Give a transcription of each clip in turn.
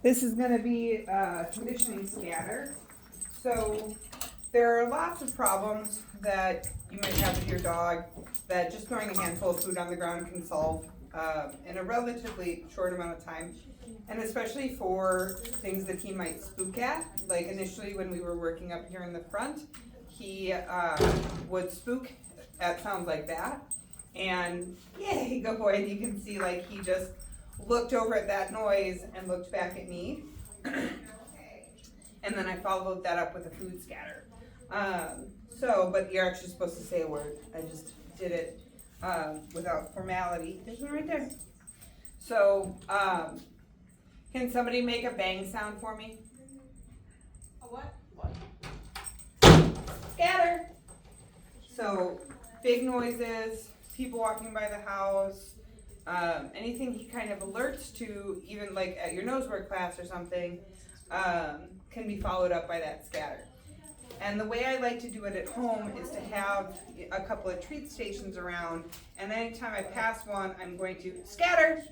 This is going to be conditioning scatter. So there are lots of problems that you might have with your dog that just throwing a handful of food on the ground can solve in a relatively short amount of time. And especially for things that he might spook at. Like initially when we were working up here in the front, he would spook at sounds like that. And yay, go boy, and you can see like he just looked over at that noise and looked back at me. And then I followed that up with a food scatter. But you're actually supposed to say a word. I just did it without formality. There's one right there. So, can somebody make a bang sound for me? A what? What? Scatter. So, big noises, people walking by the house, anything he kind of alerts to, even like at your nose work class or something, can be followed up by that scatter. And the way I like to do it at home is to have a couple of treat stations around, and anytime I pass one, I'm going to scatter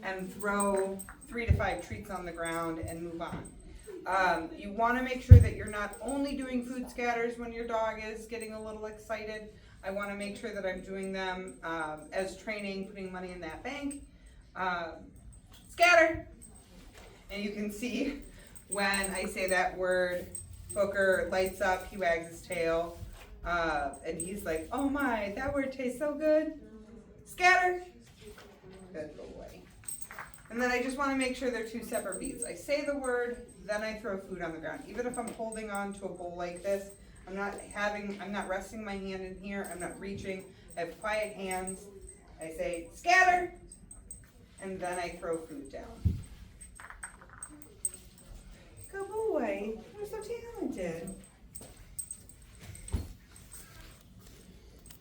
and throw 3 to 5 treats on the ground and move on. You want to make sure that you're not only doing food scatters when your dog is getting a little excited. I want to make sure that I'm doing them as training, putting money in that bank. Scatter! And you can see when I say that word, Booker lights up, he wags his tail, and he's like, oh my, that word tastes so good. Scatter! Good boy. And then I just want to make sure they're 2 separate beats. I say the word, then I throw food on the ground. Even if I'm holding on to a bowl like this, I'm not resting my hand in here, I'm not reaching. I have quiet hands. I say, scatter! And then I throw food down. Good boy. You're so talented.